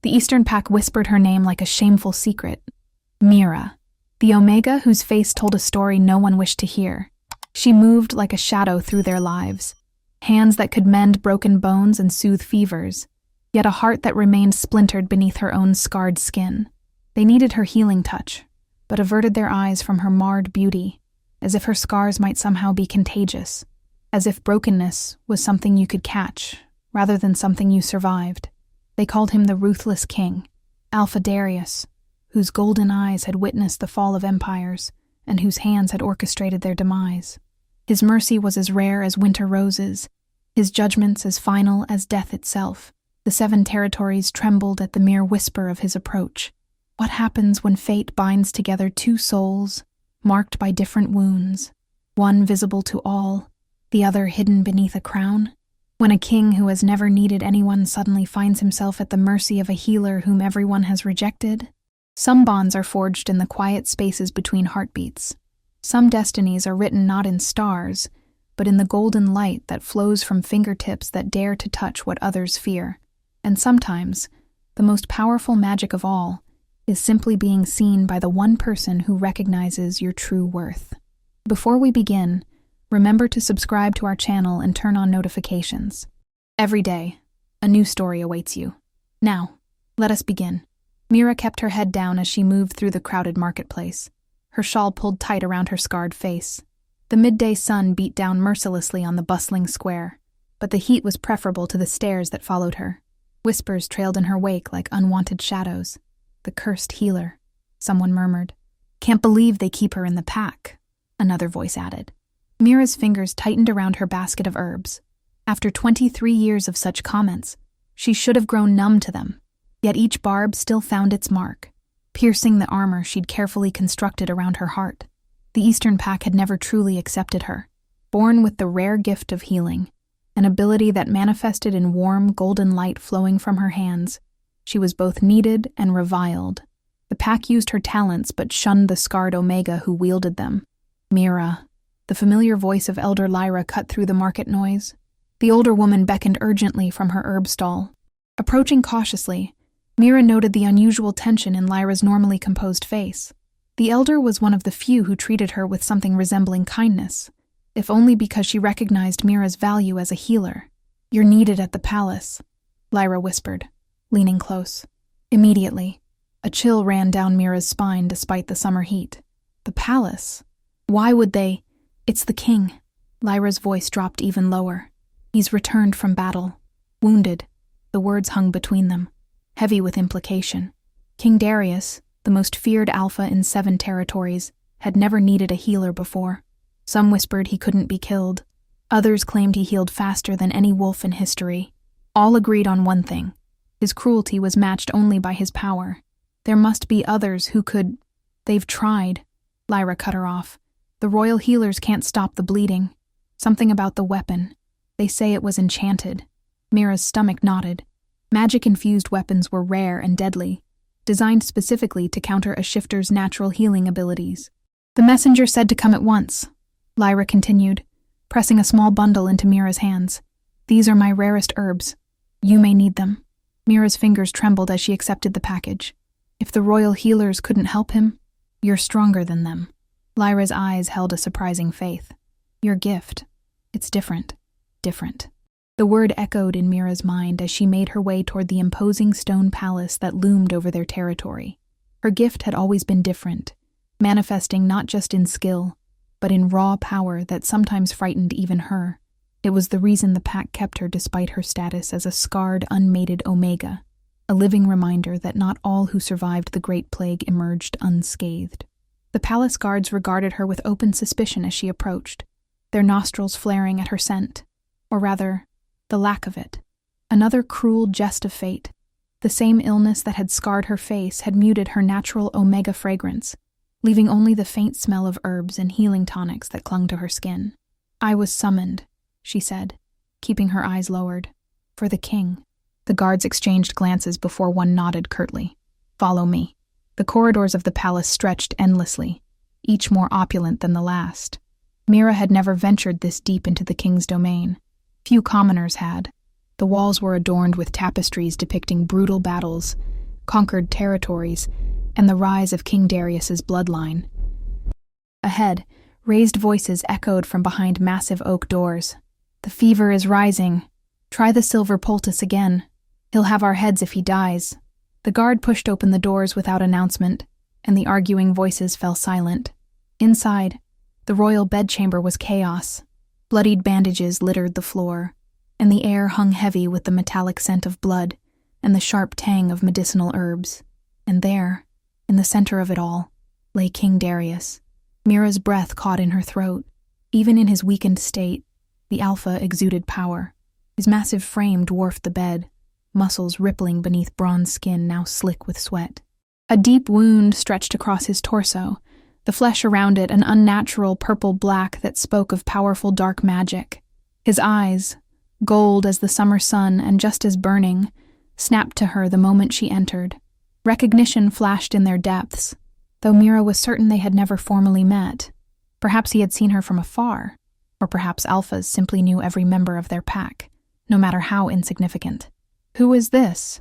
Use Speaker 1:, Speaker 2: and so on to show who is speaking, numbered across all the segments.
Speaker 1: The Eastern Pack whispered her name like a shameful secret. Mira, the Omega whose face told a story no one wished to hear. She moved like a shadow through their lives, hands that could mend broken bones and soothe fevers, yet a heart that remained splintered beneath her own scarred skin. They needed her healing touch, but averted their eyes from her marred beauty, as if her scars might somehow be contagious, as if brokenness was something you could catch, rather than something you survived. They called him the Ruthless King, Alpha Darius, whose golden eyes had witnessed the fall of empires, and whose hands had orchestrated their demise. His mercy was as rare as winter roses, his judgments as final as death itself. The 7 territories trembled at the mere whisper of his approach. What happens when fate binds together 2 souls, marked by different wounds, one visible to all, the other hidden beneath a crown? When a king who has never needed anyone suddenly finds himself at the mercy of a healer whom everyone has rejected? Some bonds are forged in the quiet spaces between heartbeats. Some destinies are written not in stars, but in the golden light that flows from fingertips that dare to touch what others fear. And sometimes, the most powerful magic of all is simply being seen by the one person who recognizes your true worth. Before we begin, remember to subscribe to our channel and turn on notifications. Every day, a new story awaits you. Now, let us begin. Mira kept her head down as she moved through the crowded marketplace, her shawl pulled tight around her scarred face. The midday sun beat down mercilessly on the bustling square, but the heat was preferable to the stares that followed her. Whispers trailed in her wake like unwanted shadows. The cursed healer, someone murmured. Can't believe they keep her in the pack, another voice added. Mira's fingers tightened around her basket of herbs. After 23 years of such comments, she should have grown numb to them, yet each barb still found its mark, piercing the armor she'd carefully constructed around her heart. The Eastern Pack had never truly accepted her, born with the rare gift of healing, an ability that manifested in warm, golden light flowing from her hands. She was both needed and reviled. The pack used her talents but shunned the scarred Omega who wielded them. Mira. The familiar voice of Elder Lyra cut through the market noise. The older woman beckoned urgently from her herb stall. Approaching cautiously, Mira noted the unusual tension in Lyra's normally composed face. The elder was one of the few who treated her with something resembling kindness, if only because she recognized Mira's value as a healer. You're needed at the palace, Lyra whispered, leaning close. Immediately, a chill ran down Mira's spine despite the summer heat. The palace? Why would they? It's the king. Lyra's voice dropped even lower. He's returned from battle. Wounded. The words hung between them, heavy with implication. King Darius, the most feared alpha in 7 territories, had never needed a healer before. Some whispered he couldn't be killed. Others claimed he healed faster than any wolf in history. All agreed on one thing. His cruelty was matched only by his power. There must be others who could... They've tried. Lyra cut her off. The royal healers can't stop the bleeding. Something about the weapon. They say it was enchanted. Mira's stomach knotted. Magic-infused weapons were rare and deadly, designed specifically to counter a shifter's natural healing abilities. The messenger said to come at once, Lyra continued, pressing a small bundle into Mira's hands. These are my rarest herbs. You may need them. Mira's fingers trembled as she accepted the package. If the royal healers couldn't help him, you're stronger than them. Lyra's eyes held a surprising faith. Your gift. It's different. Different. The word echoed in Mira's mind as she made her way toward the imposing stone palace that loomed over their territory. Her gift had always been different, manifesting not just in skill, but in raw power that sometimes frightened even her. It was the reason the pack kept her despite her status as a scarred, unmated Omega, a living reminder that not all who survived the Great Plague emerged unscathed. The palace guards regarded her with open suspicion as she approached, their nostrils flaring at her scent, or rather, the lack of it. Another cruel jest of fate. The same illness that had scarred her face had muted her natural Omega fragrance, leaving only the faint smell of herbs and healing tonics that clung to her skin. I was summoned, she said, keeping her eyes lowered. For the king. The guards exchanged glances before one nodded curtly. Follow me. The corridors of the palace stretched endlessly, each more opulent than the last. Mira had never ventured this deep into the king's domain. Few commoners had. The walls were adorned with tapestries depicting brutal battles, conquered territories, and the rise of King Darius's bloodline. Ahead, raised voices echoed from behind massive oak doors. "The fever is rising. Try the silver poultice again. He'll have our heads if he dies." The guard pushed open the doors without announcement, and the arguing voices fell silent. Inside, the royal bedchamber was chaos. Bloodied bandages littered the floor, and the air hung heavy with the metallic scent of blood and the sharp tang of medicinal herbs. And there, in the center of it all, lay King Darius. Mira's breath caught in her throat. Even in his weakened state, the Alpha exuded power. His massive frame dwarfed the bed, muscles rippling beneath bronze skin now slick with sweat. A deep wound stretched across his torso, the flesh around it an unnatural purple-black that spoke of powerful dark magic. His eyes, gold as the summer sun and just as burning, snapped to her the moment she entered. Recognition flashed in their depths, though Mira was certain they had never formally met. Perhaps he had seen her from afar, or perhaps Alphas simply knew every member of their pack, no matter how insignificant. "Who is this?"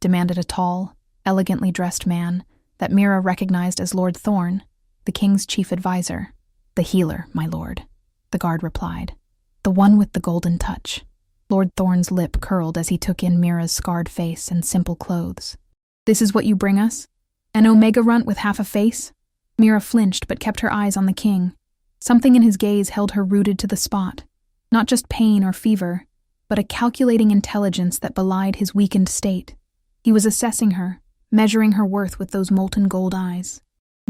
Speaker 1: demanded a tall, elegantly dressed man that Mira recognized as Lord Thorn, the king's chief advisor. "The healer, my lord," the guard replied. "The one with the golden touch." Lord Thorn's lip curled as he took in Mira's scarred face and simple clothes. "This is what you bring us? An Omega runt with half a face?" Mira flinched but kept her eyes on the king. Something in his gaze held her rooted to the spot. Not just pain or fever, but a calculating intelligence that belied his weakened state. He was assessing her, measuring her worth with those molten gold eyes.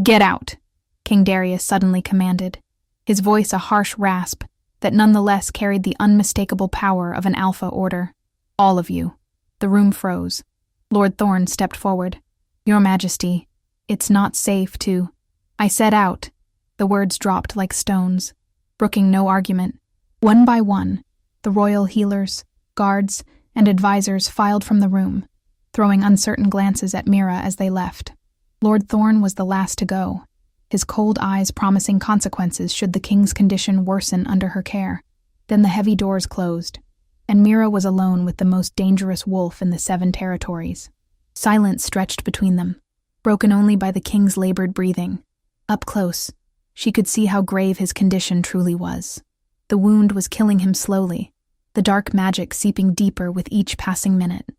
Speaker 1: "Get out!" King Darius suddenly commanded, his voice a harsh rasp that nonetheless carried the unmistakable power of an alpha order. "All of you." The room froze. Lord Thorn stepped forward. "Your Majesty, it's not safe to—" "I said out." The words dropped like stones, brooking no argument. One by one, the royal healers, guards, and advisors filed from the room, throwing uncertain glances at Mira as they left. Lord Thorn was the last to go, his cold eyes promising consequences should the king's condition worsen under her care. Then the heavy doors closed, and Mira was alone with the most dangerous wolf in the 7 territories. Silence stretched between them, broken only by the king's labored breathing. Up close, she could see how grave his condition truly was. The wound was killing him slowly, the dark magic seeping deeper with each passing minute.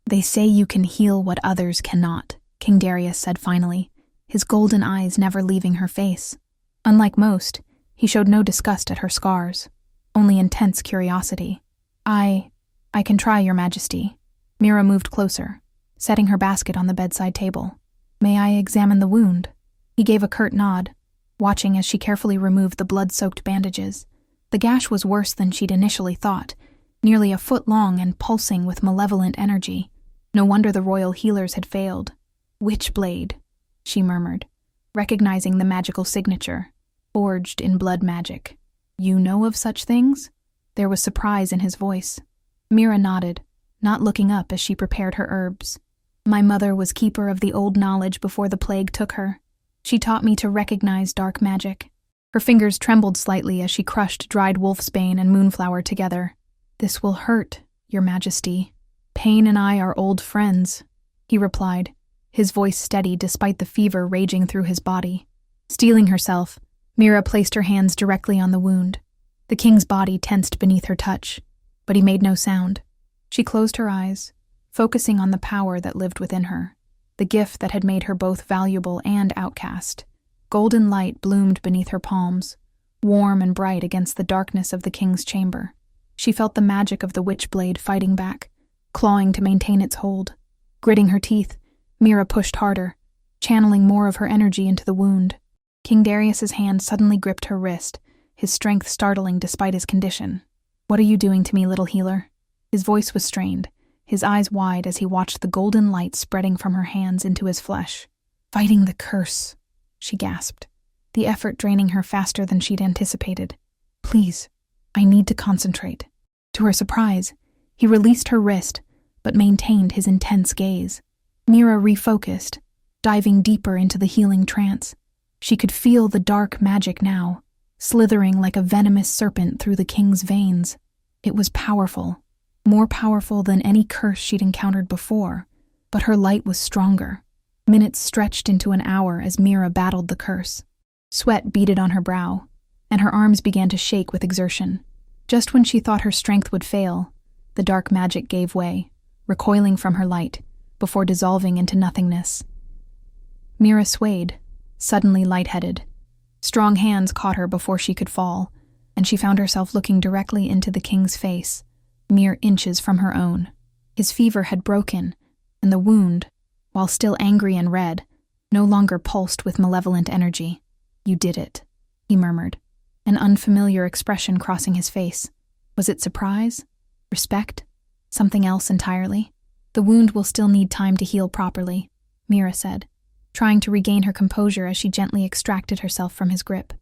Speaker 1: "They say you can heal what others cannot," King Darius said finally, his golden eyes never leaving her face. Unlike most, he showed no disgust at her scars, only intense curiosity. I can try, Your Majesty." Mira moved closer, setting her basket on the bedside table. "May I examine the wound?" He gave a curt nod, watching as she carefully removed the blood-soaked bandages. The gash was worse than she'd initially thought, nearly a foot long and pulsing with malevolent energy. No wonder the royal healers had failed. "Witchblade," she murmured, recognizing the magical signature, forged in blood magic. "You know of such things?" There was surprise in his voice. Mira nodded, not looking up as she prepared her herbs. "My mother was keeper of the old knowledge before the plague took her. She taught me to recognize dark magic." Her fingers trembled slightly as she crushed dried wolfsbane and moonflower together. "This will hurt, Your Majesty. Pain and I are old friends," he replied, his voice steady despite the fever raging through his body. Steeling herself, Mira placed her hands directly on the wound. The king's body tensed beneath her touch, but he made no sound. She closed her eyes, focusing on the power that lived within her, the gift that had made her both valuable and outcast. Golden light bloomed beneath her palms, warm and bright against the darkness of the king's chamber. She felt the magic of the witchblade fighting back, clawing to maintain its hold. Gritting her teeth, Mira pushed harder, channeling more of her energy into the wound. King Darius's hand suddenly gripped her wrist, his strength startling despite his condition. "What are you doing to me, little healer?" His voice was strained, his eyes wide as he watched the golden light spreading from her hands into his flesh. "Fighting the curse," she gasped, the effort draining her faster than she'd anticipated. "Please, I need to concentrate." To her surprise, he released her wrist, but maintained his intense gaze. Mira refocused, diving deeper into the healing trance. She could feel the dark magic now, slithering like a venomous serpent through the king's veins. It was powerful, more powerful than any curse she'd encountered before, But her light was stronger. Minutes stretched into an hour as Mira battled the curse. Sweat beaded on her brow, and her arms began to shake with exertion. Just when she thought her strength would fail, the dark magic gave way, recoiling from her light, before dissolving into nothingness. Mira swayed, suddenly lightheaded. Strong hands caught her before she could fall, and she found herself looking directly into the king's face, mere inches from her own. His fever had broken, and the wound, while still angry and red, no longer pulsed with malevolent energy. "You did it," he murmured, an unfamiliar expression crossing his face. Was it surprise? Respect? Something else entirely? "The wound will still need time to heal properly," Mira said, trying to regain her composure as she gently extracted herself from his grip.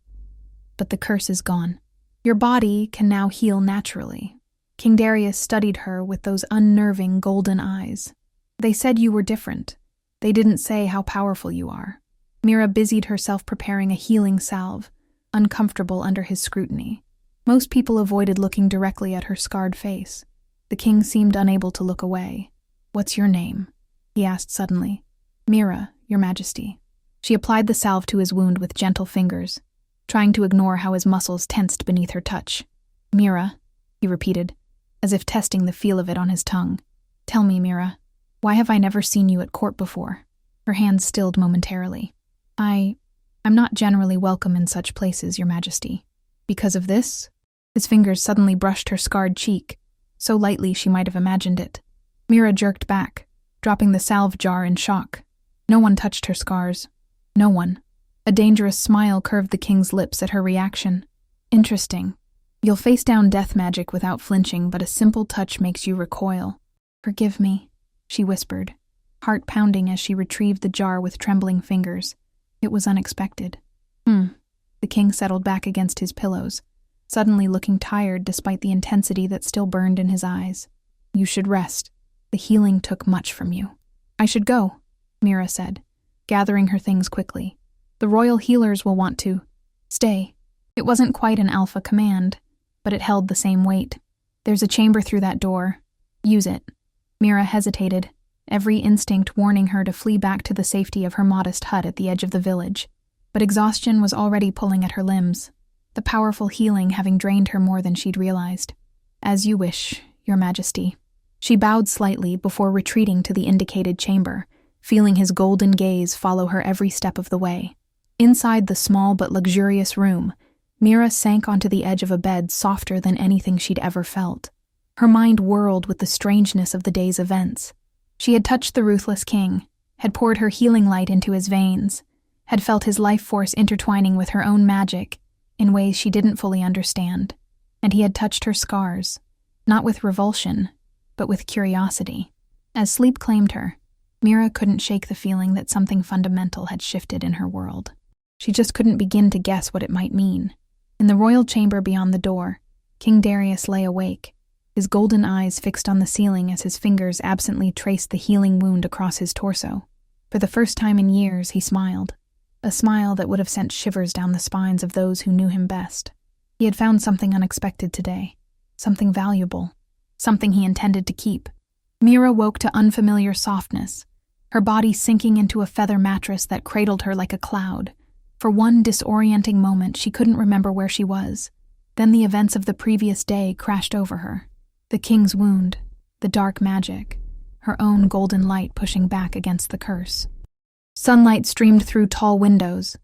Speaker 1: "But the curse is gone. Your body can now heal naturally." King Darius studied her with those unnerving golden eyes. "They said you were different. They didn't say how powerful you are." Mira busied herself preparing a healing salve, uncomfortable under his scrutiny. Most people avoided looking directly at her scarred face. The king seemed unable to look away. "What's your name?" he asked suddenly. "Mira, Your Majesty." She applied the salve to his wound with gentle fingers, trying to ignore how his muscles tensed beneath her touch. "Mira," he repeated, as if testing the feel of it on his tongue. "Tell me, Mira, why have I never seen you at court before?" Her hands stilled momentarily. I'm not generally welcome in such places, Your Majesty." "Because of this?" His fingers suddenly brushed her scarred cheek, so lightly she might have imagined it. Mira jerked back, dropping the salve jar in shock. No one touched her scars. No one. A dangerous smile curved the king's lips at her reaction. "Interesting. You'll face down death magic without flinching, but a simple touch makes you recoil." "Forgive me," she whispered, heart pounding as she retrieved the jar with trembling fingers. It was unexpected. The king settled back against his pillows, suddenly looking tired despite the intensity that still burned in his eyes. "You should rest. The healing took much from you." "I should go," Mira said, gathering her things quickly. "The royal healers will want to stay." It wasn't quite an alpha command, but it held the same weight. "There's a chamber through that door. Use it." Mira hesitated, every instinct warning her to flee back to the safety of her modest hut at the edge of the village. But exhaustion was already pulling at her limbs, the powerful healing having drained her more than she'd realized. "As you wish, Your Majesty." She bowed slightly before retreating to the indicated chamber, feeling his golden gaze follow her every step of the way. Inside the small but luxurious room, Mira sank onto the edge of a bed softer than anything she'd ever felt. Her mind whirled with the strangeness of the day's events. She had touched the Ruthless king, had poured her healing light into his veins, had felt his life force intertwining with her own magic in ways she didn't fully understand, and he had touched her scars, not with revulsion, but with curiosity. As sleep claimed her, Mira couldn't shake the feeling that something fundamental had shifted in her world. She just couldn't begin to guess what it might mean. In the royal chamber beyond the door, King Darius lay awake, his golden eyes fixed on the ceiling as his fingers absently traced the healing wound across his torso. For the first time in years, he smiled, a smile that would have sent shivers down the spines of those who knew him best. He had found something unexpected today, something valuable, something he intended to keep. Mira woke to unfamiliar softness, her body sinking into a feather mattress that cradled her like a cloud. For one disorienting moment, she couldn't remember where she was. Then the events of the previous day crashed over her. The king's wound, the dark magic, her own golden light pushing back against the curse. Sunlight streamed through tall windows,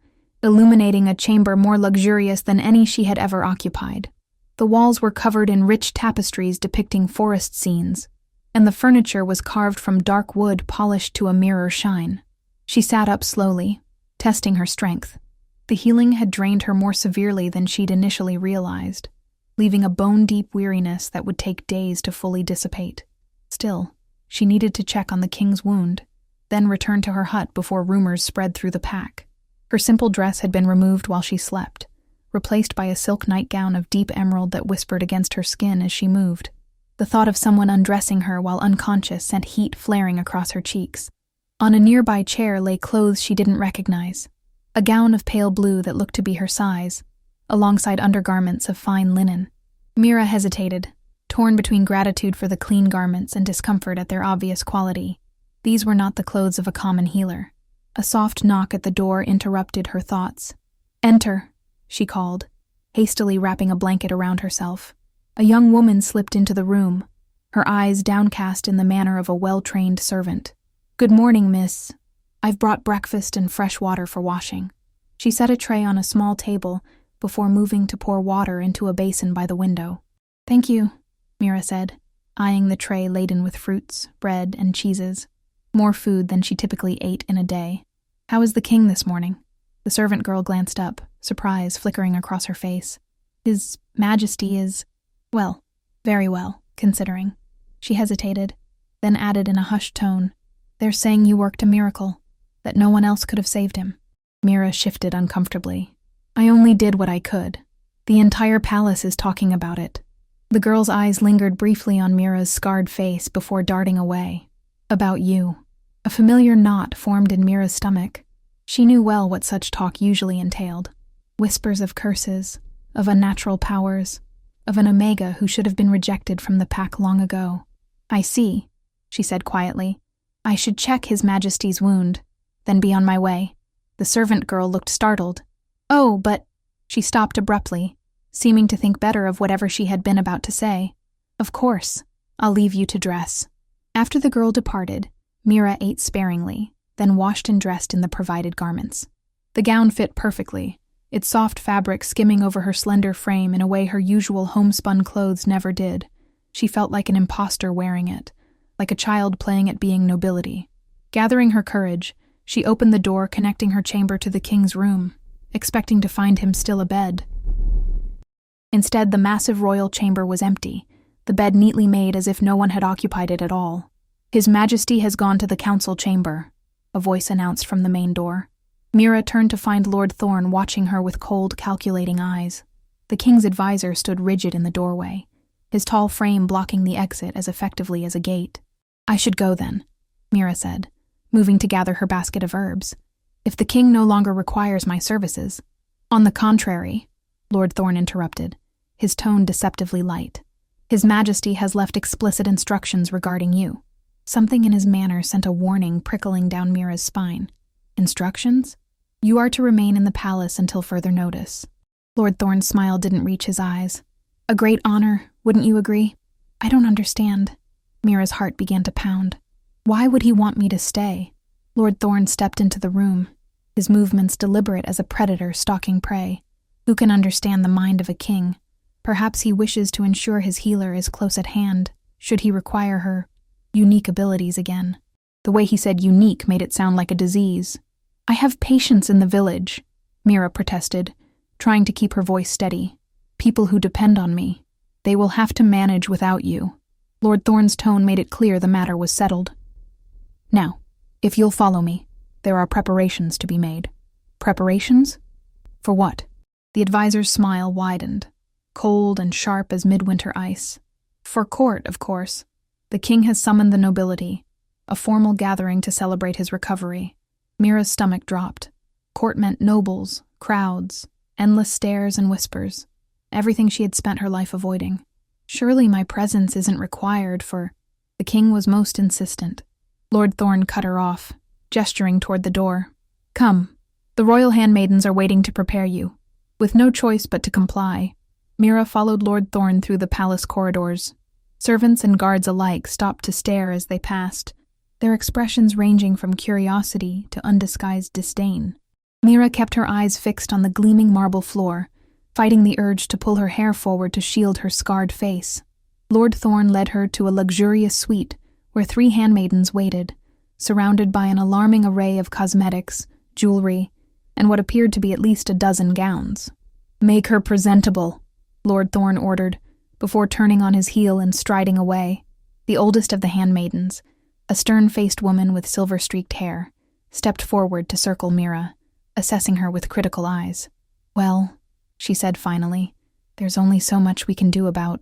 Speaker 1: illuminating a chamber more luxurious than any she had ever occupied. The walls were covered in rich tapestries depicting forest scenes, and the furniture was carved from dark wood polished to a mirror shine. She sat up slowly, testing her strength. The healing had drained her more severely than she'd initially realized, leaving a bone-deep weariness that would take days to fully dissipate. Still, she needed to check on the king's wound, then return to her hut before rumors spread through the pack. Her simple dress had been removed while she slept, replaced by a silk nightgown of deep emerald that whispered against her skin as she moved. The thought of someone undressing her while unconscious sent heat flaring across her cheeks. On a nearby chair lay clothes she didn't recognize, a gown of pale blue that looked to be her size, alongside undergarments of fine linen. Mira hesitated, torn between gratitude for the clean garments and discomfort at their obvious quality. These were not the clothes of a common healer. A soft knock at the door interrupted her thoughts. "Enter," she called, hastily wrapping a blanket around herself. A young woman slipped into the room, her eyes downcast in the manner of a well-trained servant. "Good morning, miss. I've brought breakfast and fresh water for washing." She set a tray on a small table before moving to pour water into a basin by the window. "Thank you," Mira said, eyeing the tray laden with fruits, bread, and cheeses. More food than she typically ate in a day. "How is the king this morning?" The servant girl glanced up, surprise flickering across her face. "His Majesty is, well, very well, considering." She hesitated, then added in a hushed tone, "They're saying you worked a miracle, that no one else could have saved him." Mira shifted uncomfortably. "I only did what I could. The entire palace is talking about it." The girl's eyes lingered briefly on Mira's scarred face before darting away. "About you." A familiar knot formed in Mira's stomach. She knew well what such talk usually entailed. Whispers of curses, of unnatural powers, of an Omega who should have been rejected from the pack long ago. "I see," she said quietly. "I should check His Majesty's wound, then be on my way." The servant girl looked startled. "Oh, but—" She stopped abruptly, seeming to think better of whatever she had been about to say. "Of course, I'll leave you to dress." After the girl departed, Mira ate sparingly, then washed and dressed in the provided garments. The gown fit perfectly, its soft fabric skimming over her slender frame in a way her usual homespun clothes never did. She felt like an imposter wearing it, like a child playing at being nobility. Gathering her courage, she opened the door connecting her chamber to the king's room, expecting to find him still abed. Instead, the massive royal chamber was empty, the bed neatly made as if no one had occupied it at all. "His Majesty has gone to the council chamber," a voice announced from the main door. Mira turned to find Lord Thorne watching her with cold, calculating eyes. The king's advisor stood rigid in the doorway, his tall frame blocking the exit as effectively as a gate. "I should go then," Mira said, moving to gather her basket of herbs. "If the king no longer requires my services." "On the contrary," Lord Thorne interrupted, his tone deceptively light. "His Majesty has left explicit instructions regarding you." Something in his manner sent a warning prickling down Mira's spine. "Instructions? You are to remain in the palace until further notice." Lord Thorne's smile didn't reach his eyes. "A great honor, wouldn't you agree?" "I don't understand." Mira's heart began to pound. "Why would he want me to stay?" Lord Thorne stepped into the room, his movements deliberate as a predator stalking prey. Who can understand the mind of a king? Perhaps he wishes to ensure his healer is close at hand, should he require her unique abilities again. The way he said unique made it sound like a disease. "I have patients in the village," Mira protested, trying to keep her voice steady. "People who depend on me. They will have to manage without you." Lord Thorne's tone made it clear the matter was settled. "Now, if you'll follow me, there are preparations to be made." "Preparations? For what?" The advisor's smile widened, cold and sharp as midwinter ice. "For court, of course. The king has summoned the nobility, a formal gathering to celebrate his recovery." Mira's stomach dropped. Court meant nobles, crowds, endless stares and whispers, everything she had spent her life avoiding. "Surely my presence isn't required for—" The king was most insistent. Lord Thorne cut her off, gesturing toward the door. "Come, the royal handmaidens are waiting to prepare you." With no choice but to comply, Mira followed Lord Thorne through the palace corridors. Servants and guards alike stopped to stare as they passed, their expressions ranging from curiosity to undisguised disdain. Mira kept her eyes fixed on the gleaming marble floor, fighting the urge to pull her hair forward to shield her scarred face. Lord Thorne led her to a luxurious suite where 3 handmaidens waited, surrounded by an alarming array of cosmetics, jewelry, and what appeared to be at least a dozen gowns. "Make her presentable," Lord Thorne ordered, before turning on his heel and striding away. The oldest of the handmaidens, a stern-faced woman with silver-streaked hair, stepped forward to circle Mira, assessing her with critical eyes. "Well," she said finally, "there's only so much we can do about—"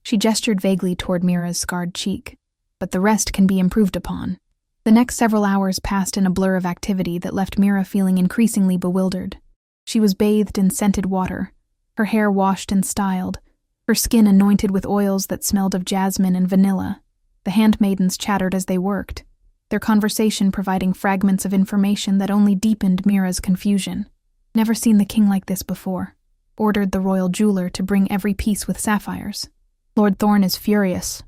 Speaker 1: She gestured vaguely toward Mira's scarred cheek. "But the rest can be improved upon." The next several hours passed in a blur of activity that left Mira feeling increasingly bewildered. She was bathed in scented water, her hair washed and styled, her skin anointed with oils that smelled of jasmine and vanilla. The handmaidens chattered as they worked, their conversation providing fragments of information that only deepened Mira's confusion. "Never seen the king like this before. Ordered the royal jeweler to bring every piece with sapphires. Lord Thorne is furious.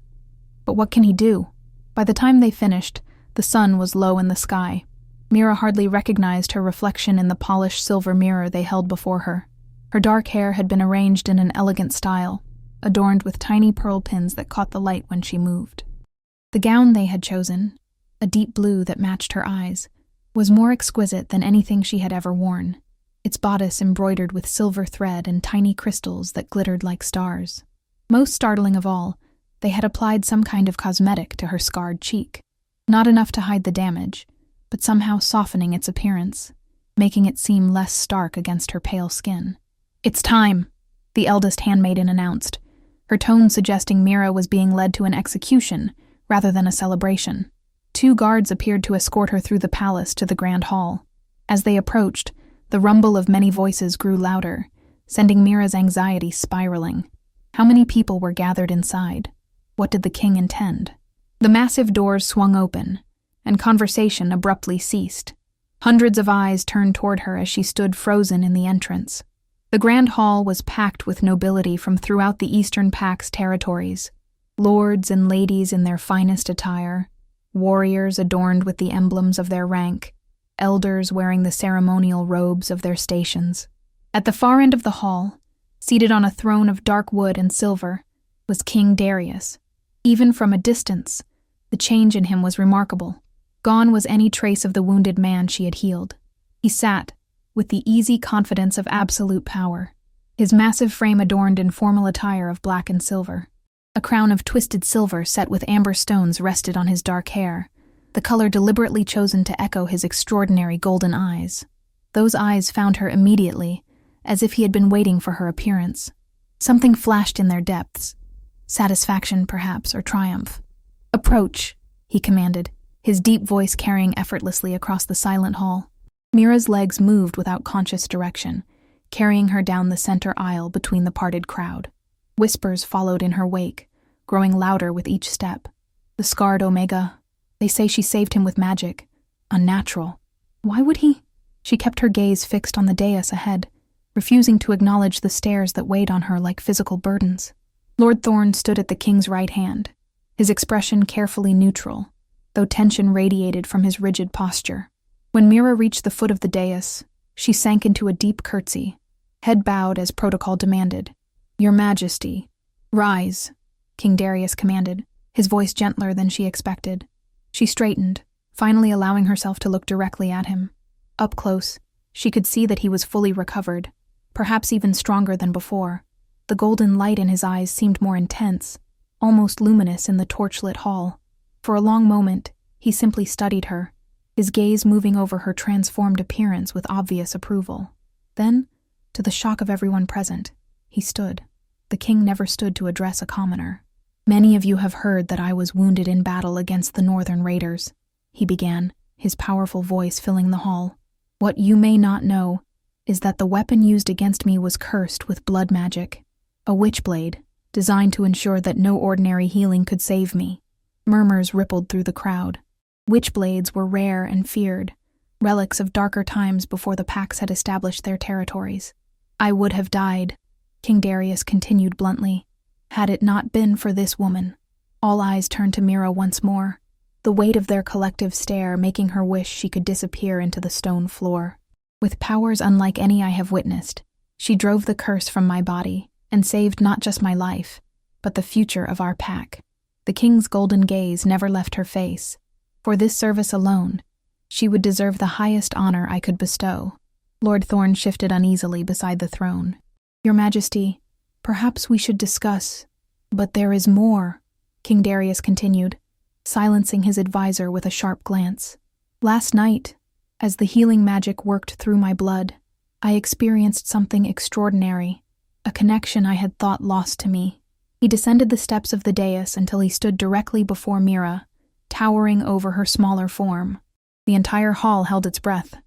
Speaker 1: But what can he do?" By the time they finished, the sun was low in the sky. Mira hardly recognized her reflection in the polished silver mirror they held before her. Her dark hair had been arranged in an elegant style, adorned with tiny pearl pins that caught the light when she moved. The gown they had chosen, a deep blue that matched her eyes, was more exquisite than anything she had ever worn, its bodice embroidered with silver thread and tiny crystals that glittered like stars. Most startling of all, they had applied some kind of cosmetic to her scarred cheek. Not enough to hide the damage, but somehow softening its appearance, making it seem less stark against her pale skin. "It's time," the eldest handmaiden announced, her tone suggesting Mira was being led to an execution rather than a celebration. 2 guards appeared to escort her through the palace to the grand hall. As they approached, the rumble of many voices grew louder, sending Mira's anxiety spiraling. How many people were gathered inside? What did the king intend? The massive doors swung open, and conversation abruptly ceased. Hundreds of eyes turned toward her as she stood frozen in the entrance. The grand hall was packed with nobility from throughout the Eastern Pax territories, lords and ladies in their finest attire, warriors adorned with the emblems of their rank, elders wearing the ceremonial robes of their stations. At the far end of the hall, seated on a throne of dark wood and silver, was King Darius. Even from a distance, the change in him was remarkable. Gone was any trace of the wounded man she had healed. He sat, with the easy confidence of absolute power, his massive frame adorned in formal attire of black and silver. A crown of twisted silver set with amber stones rested on his dark hair, the color deliberately chosen to echo his extraordinary golden eyes. Those eyes found her immediately, as if he had been waiting for her appearance. Something flashed in their depths. Satisfaction, perhaps, or triumph. "Approach," he commanded, his deep voice carrying effortlessly across the silent hall. Mira's legs moved without conscious direction, carrying her down the center aisle between the parted crowd. Whispers followed in her wake, growing louder with each step. "The scarred Omega. They say she saved him with magic. Unnatural. Why would he?" She kept her gaze fixed on the dais ahead, refusing to acknowledge the stares that weighed on her like physical burdens. Lord Thorne stood at the king's right hand, his expression carefully neutral, though tension radiated from his rigid posture. When Mira reached the foot of the dais, she sank into a deep curtsy, head bowed as protocol demanded. "Your Majesty, rise," King Darius commanded, his voice gentler than she expected. She straightened, finally allowing herself to look directly at him. Up close, she could see that he was fully recovered, perhaps even stronger than before. The golden light in his eyes seemed more intense, almost luminous in the torchlit hall. For a long moment, he simply studied her, his gaze moving over her transformed appearance with obvious approval. Then, to the shock of everyone present, he stood. The king never stood to address a commoner. "Many of you have heard that I was wounded in battle against the northern raiders," he began, his powerful voice filling the hall. "What you may not know is that the weapon used against me was cursed with blood magic, a witchblade designed to ensure that no ordinary healing could save me." Murmurs rippled through the crowd. Witchblades were rare and feared, relics of darker times before the Pax had established their territories. "I would have died," King Darius continued bluntly, "had it not been for this woman." All eyes turned to Mira once more, the weight of their collective stare making her wish she could disappear into the stone floor. "With powers unlike any I have witnessed, she drove the curse from my body and saved not just my life, but the future of our pack." The king's golden gaze never left her face. For this service alone, she would deserve the highest honor I could bestow. Lord Thorne shifted uneasily beside the throne. "Your Majesty, perhaps we should discuss, but there is more," King Darius continued, silencing his advisor with a sharp glance. "Last night, as the healing magic worked through my blood, I experienced something extraordinary, a connection I had thought lost to me." He descended the steps of the dais until he stood directly before Mira, towering over her smaller form. The entire hall held its breath.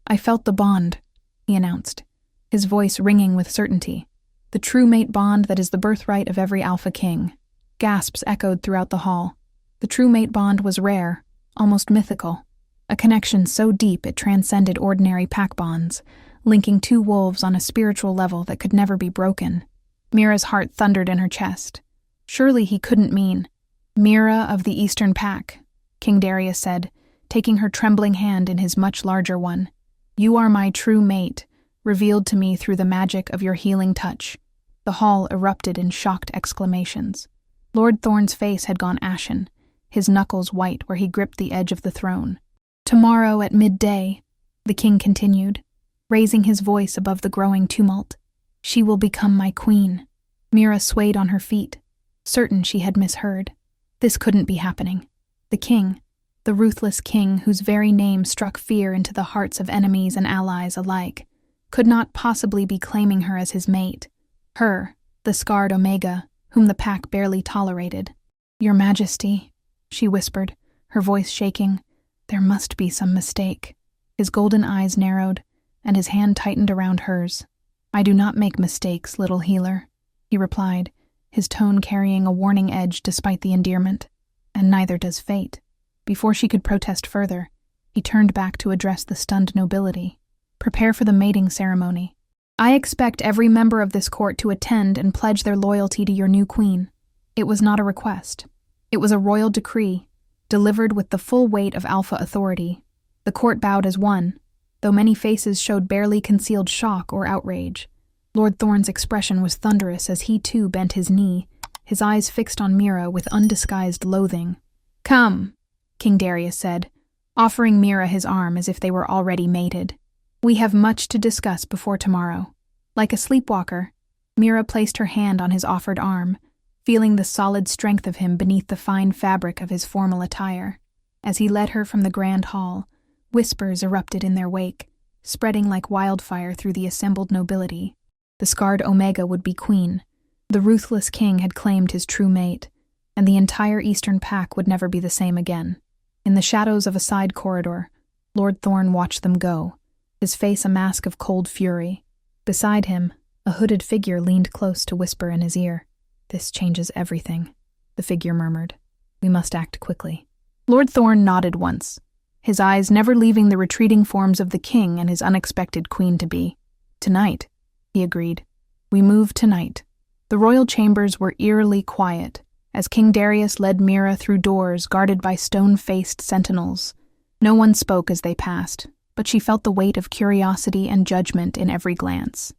Speaker 1: "I felt the bond," he announced, his voice ringing with certainty. "The true mate bond that is the birthright of every Alpha King." Gasps echoed throughout the hall. The true mate bond was rare, almost mythical, a connection so deep it transcended ordinary pack bonds, linking two wolves on a spiritual level that could never be broken. Mira's heart thundered in her chest. Surely he couldn't mean. "Mira of the Eastern Pack," King Darius said, taking her trembling hand in his much larger one. "You are my true mate, revealed to me through the magic of your healing touch." The hall erupted in shocked exclamations. Lord Thorne's face had gone ashen, his knuckles white where he gripped the edge of the throne. "Tomorrow at midday," the king continued, raising his voice above the growing tumult, "she will become my queen." Mira swayed on her feet, certain she had misheard. This couldn't be happening. The king, the ruthless king whose very name struck fear into the hearts of enemies and allies alike, could not possibly be claiming her as his mate. Her, the scarred Omega, whom the pack barely tolerated. "Your Majesty," she whispered, her voice shaking, "there must be some mistake." His golden eyes narrowed, and his hand tightened around hers. "I do not make mistakes, little healer," he replied, his tone carrying a warning edge despite the endearment. "And neither does fate." Before she could protest further, he turned back to address the stunned nobility. "Prepare for the mating ceremony. I expect every member of this court to attend and pledge their loyalty to your new queen." It was not a request. It was a royal decree, delivered with the full weight of alpha authority. The court bowed as one, though many faces showed barely concealed shock or outrage. Lord Thorne's expression was thunderous as he too bent his knee, his eyes fixed on Mira with undisguised loathing. "Come," King Darius said, offering Mira his arm as if they were already mated. "We have much to discuss before tomorrow." Like a sleepwalker, Mira placed her hand on his offered arm, feeling the solid strength of him beneath the fine fabric of his formal attire. As he led her from the grand hall, whispers erupted in their wake, spreading like wildfire through the assembled nobility. The scarred Omega would be queen. The ruthless king had claimed his true mate, and the entire Eastern Pack would never be the same again. In the shadows of a side corridor, Lord Thorne watched them go, his face a mask of cold fury. Beside him, a hooded figure leaned close to whisper in his ear. "This changes everything," the figure murmured. "We must act quickly." Lord Thorne nodded once, his eyes never leaving the retreating forms of the king and his unexpected queen-to-be. "Tonight," he agreed. "We move tonight." The royal chambers were eerily quiet, as King Darius led Mira through doors guarded by stone-faced sentinels. No one spoke as they passed, but she felt the weight of curiosity and judgment in every glance.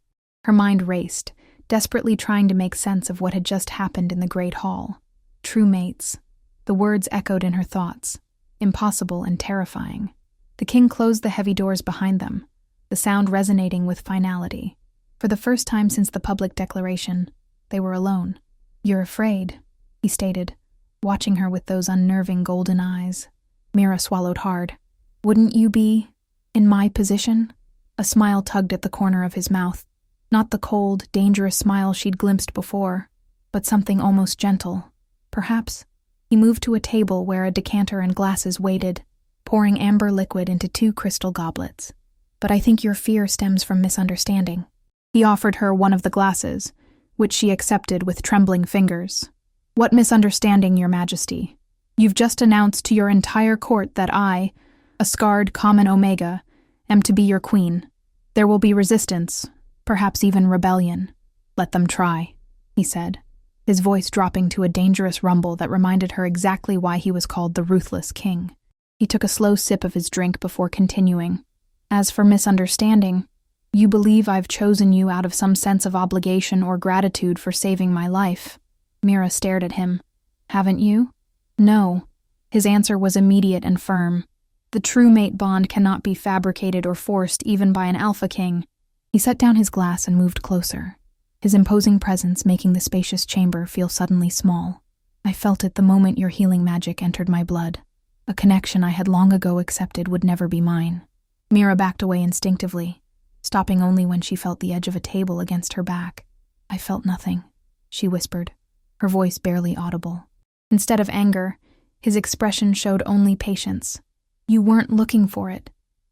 Speaker 1: Her mind raced, desperately trying to make sense of what had just happened in the great hall. True mates. The words echoed in her thoughts, impossible and terrifying. The king closed the heavy doors behind them, the sound resonating with finality. For the first time since the public declaration, they were alone. "You're afraid," he stated, watching her with those unnerving golden eyes. Mira swallowed hard. "Wouldn't you be in my position?" A smile tugged at the corner of his mouth. Not the cold, dangerous smile she'd glimpsed before, but something almost gentle. Perhaps. He moved to a table where a decanter and glasses waited, pouring amber liquid into 2 crystal goblets. "But I think your fear stems from misunderstanding." He offered her one of the glasses, which she accepted with trembling fingers. "What misunderstanding, Your Majesty? You've just announced to your entire court that I, a scarred common Omega, am to be your queen. There will be resistance, perhaps even rebellion. Let them try," he said, his voice dropping to a dangerous rumble that reminded her exactly why he was called the Ruthless King. He took a slow sip of his drink before continuing. "As for misunderstanding, you believe I've chosen you out of some sense of obligation or gratitude for saving my life." Mira stared at him. "Haven't you?" "No." His answer was immediate and firm. "The true mate bond cannot be fabricated or forced even by an alpha king." He set down his glass and moved closer, his imposing presence making the spacious chamber feel suddenly small. "I felt it the moment your healing magic entered my blood. A connection I had long ago accepted would never be mine." Mira backed away instinctively, stopping only when she felt the edge of a table against her back. "I felt nothing," she whispered, her voice barely audible. Instead of anger, his expression showed only patience. "You weren't looking for it.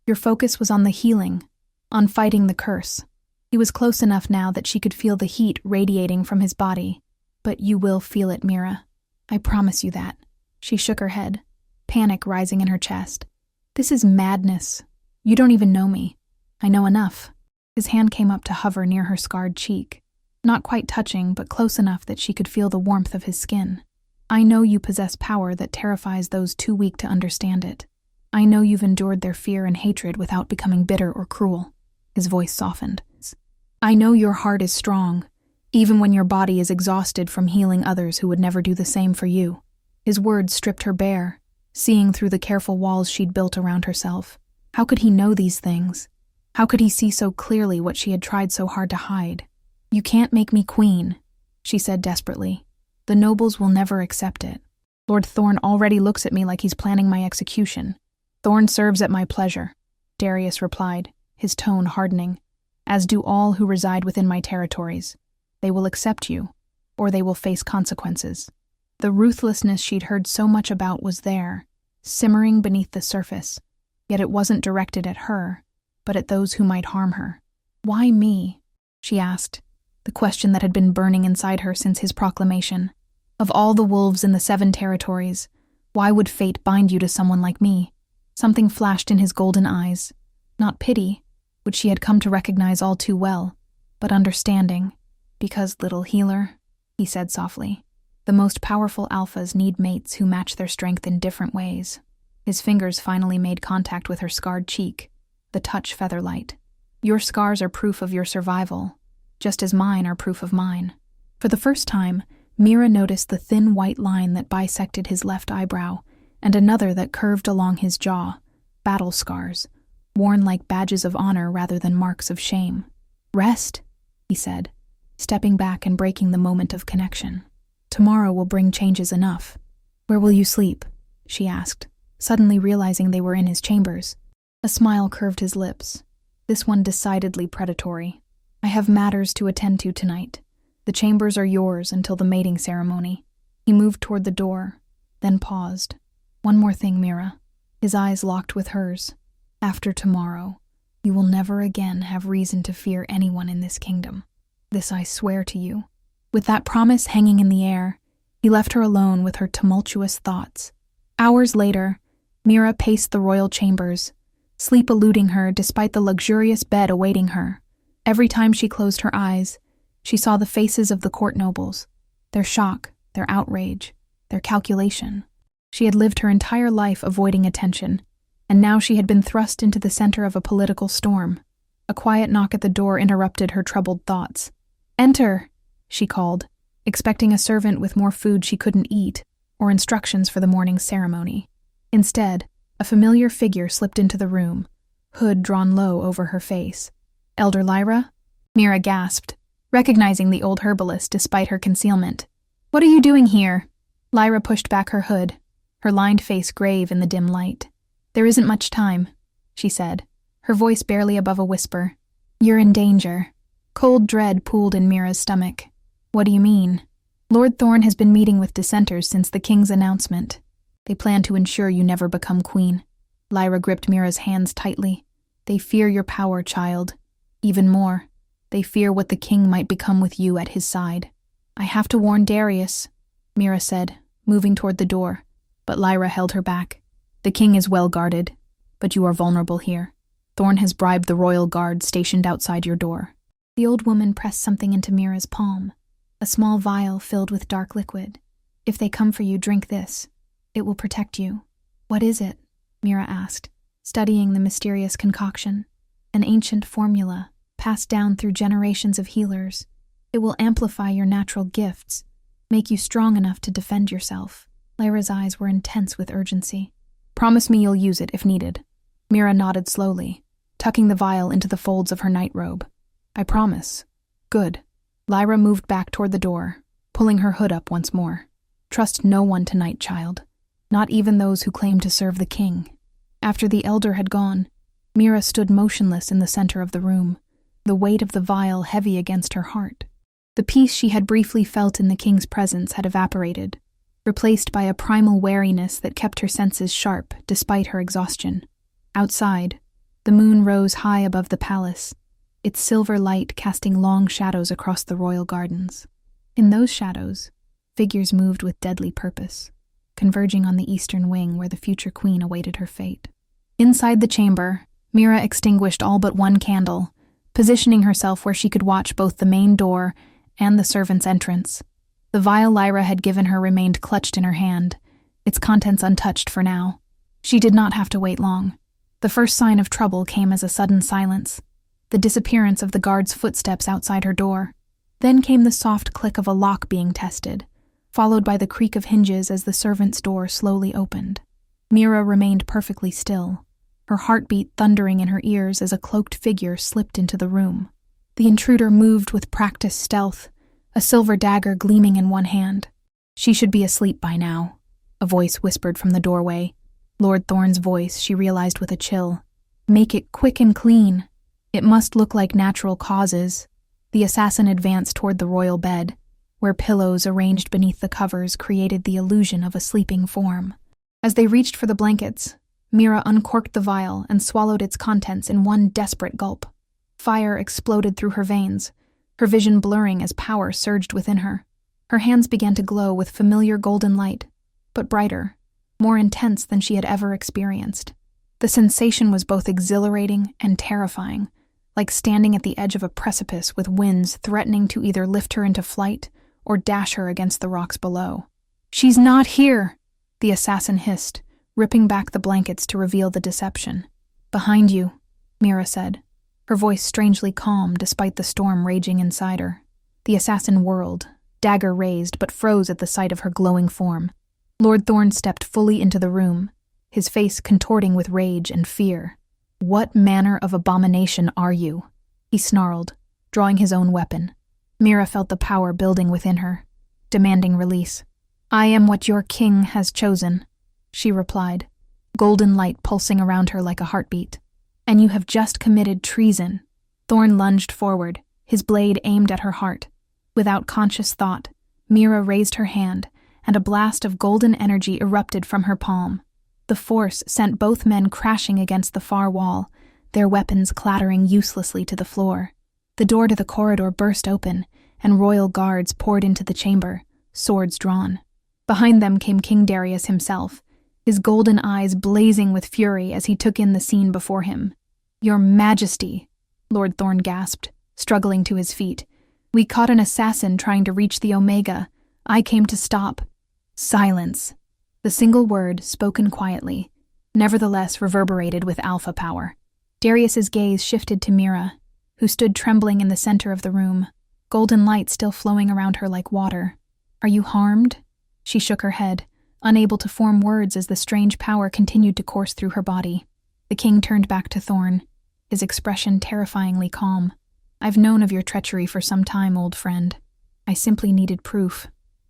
Speaker 1: Your focus was on the healing, on fighting the curse." He was close enough now that she could feel the heat radiating from his body. "But you will feel it, Mira. I promise you that." She shook her head. panic rising in her chest. "This is madness. You don't even know me." "I know enough." His hand came up to hover near her scarred cheek, not quite touching, but close enough that she could feel the warmth of his skin. "I know you possess power that terrifies those too weak to understand it. I know you've endured their fear and hatred without becoming bitter or cruel." His voice softened. "I know your heart is strong, even when your body is exhausted from healing others who would never do the same for you." His words stripped her bare, seeing through the careful walls she'd built around herself. How could he know these things? How could he see so clearly what she had tried so hard to hide? "You can't make me queen," she said desperately. "The nobles will never accept it. Lord Thorn already looks at me like he's planning my execution." "Thorn serves at my pleasure," Darius replied, his tone hardening, "as do all who reside within my territories. They will accept you, or they will face consequences." The ruthlessness she'd heard so much about was there, simmering beneath the surface, yet it wasn't directed at her, but at those who might harm her. "Why me?" she asked, the question that had been burning inside her since his proclamation. "Of all the wolves in the 7 territories, why would fate bind you to someone like me?" Something flashed in his golden eyes, not pity, which she had come to recognize all too well, but understanding. "Because, little healer," he said softly, "the most powerful alphas need mates who match their strength in different ways." His fingers finally made contact with her scarred cheek, the touch feather-light. "Your scars are proof of your survival, just as mine are proof of mine." For the first time, Mira noticed the thin white line that bisected his left eyebrow, and another that curved along his jaw, battle scars, worn like badges of honor rather than marks of shame. "Rest," he said, stepping back and breaking the moment of connection. "Tomorrow will bring changes enough." "Where will you sleep?" she asked, suddenly realizing they were in his chambers. A smile curved his lips, this one decidedly predatory. "I have matters to attend to tonight. The chambers are yours until the mating ceremony." He moved toward the door, then paused. "One more thing, Mira." His eyes locked with hers. "After tomorrow, you will never again have reason to fear anyone in this kingdom. This I swear to you." With that promise hanging in the air, he left her alone with her tumultuous thoughts. Hours later, Mira paced the royal chambers, sleep eluding her despite the luxurious bed awaiting her. Every time she closed her eyes, she saw the faces of the court nobles, their shock, their outrage, their calculation. She had lived her entire life avoiding attention, and now she had been thrust into the center of a political storm. A quiet knock at the door interrupted her troubled thoughts. "Enter," she called, expecting a servant with more food she couldn't eat, or instructions for the morning's ceremony. Instead, a familiar figure slipped into the room, hood drawn low over her face. "Elder Lyra?" Mira gasped, recognizing the old herbalist despite her concealment. "What are you doing here?" Lyra pushed back her hood, her lined face grave in the dim light. "There isn't much time," she said, her voice barely above a whisper. "You're in danger." Cold dread pooled in Mira's stomach. "What do you mean?" "Lord Thorn has been meeting with dissenters since the king's announcement. They plan to ensure you never become queen." Lyra gripped Mira's hands tightly. "They fear your power, child. Even more, they fear what the king might become with you at his side." "I have to warn Darius," Mira said, moving toward the door, but Lyra held her back. "The king is well guarded, but you are vulnerable here. Thorn has bribed the royal guard stationed outside your door." The old woman pressed something into Mira's palm, a small vial filled with dark liquid. "If they come for you, drink this. It will protect you." "What is it?" Mira asked, studying the mysterious concoction. "An ancient formula, passed down through generations of healers. It will amplify your natural gifts, make you strong enough to defend yourself." Lyra's eyes were intense with urgency. "Promise me you'll use it if needed." Mira nodded slowly, tucking the vial into the folds of her nightrobe. "I promise." "Good." Lyra moved back toward the door, pulling her hood up once more. "Trust no one tonight, child. Not even those who claim to serve the king." After the elder had gone, Mira stood motionless in the center of the room, the weight of the vial heavy against her heart. The peace she had briefly felt in the king's presence had evaporated, replaced by a primal wariness that kept her senses sharp despite her exhaustion. Outside, the moon rose high above the palace, its silver light casting long shadows across the royal gardens. In those shadows, figures moved with deadly purpose. converging on the eastern wing where the future queen awaited her fate. Inside the chamber, Mira extinguished all but one candle, positioning herself where she could watch both the main door and the servants' entrance. The vial Lyra had given her remained clutched in her hand, its contents untouched for now. She did not have to wait long. The first sign of trouble came as a sudden silence, the disappearance of the guard's footsteps outside her door. Then came the soft click of a lock being tested, followed by the creak of hinges as the servant's door slowly opened. Mira remained perfectly still, her heartbeat thundering in her ears as a cloaked figure slipped into the room. The intruder moved with practiced stealth, a silver dagger gleaming in one hand. She should be asleep by now, a voice whispered from the doorway. Lord Thorne's voice, she realized with a chill. Make it quick and clean. It must look like natural causes. The assassin advanced toward the royal bed, where pillows arranged beneath the covers created the illusion of a sleeping form. As they reached for the blankets, Mira uncorked the vial and swallowed its contents in one desperate gulp. Fire exploded through her veins, her vision blurring as power surged within her. Her hands began to glow with familiar golden light, but brighter, more intense than she had ever experienced. The sensation was both exhilarating and terrifying, like standing at the edge of a precipice with winds threatening to either lift her into flight or dash her against the rocks below. "She's not here," the assassin hissed, ripping back the blankets to reveal the deception. "Behind you," Mira said, her voice strangely calm despite the storm raging inside her. The assassin whirled, dagger raised, but froze at the sight of her glowing form. Lord Thorne stepped fully into the room, his face contorting with rage and fear. "What manner of abomination are you?" he snarled, drawing his own weapon. Mira felt the power building within her, demanding release. "I am what your king has chosen," she replied, golden light pulsing around her like a heartbeat. "And you have just committed treason." Thorne lunged forward, his blade aimed at her heart. Without conscious thought, Mira raised her hand, and a blast of golden energy erupted from her palm. The force sent both men crashing against the far wall, their weapons clattering uselessly to the floor. The door to the corridor burst open, and royal guards poured into the chamber, swords drawn. Behind them came King Darius himself, his golden eyes blazing with fury as he took in the scene before him. "Your Majesty," Lord Thorne gasped, struggling to his feet. "We caught an assassin trying to reach the Omega. I came to stop." "Silence." The single word, spoken quietly, nevertheless reverberated with alpha power. Darius's gaze shifted to Mira, who stood trembling in the center of the room, golden light still flowing around her like water. "Are you harmed?" She shook her head, unable to form words as the strange power continued to course through her body. The king turned back to Thorne, his expression terrifyingly calm. "I've known of your treachery for some time, old friend. I simply needed proof."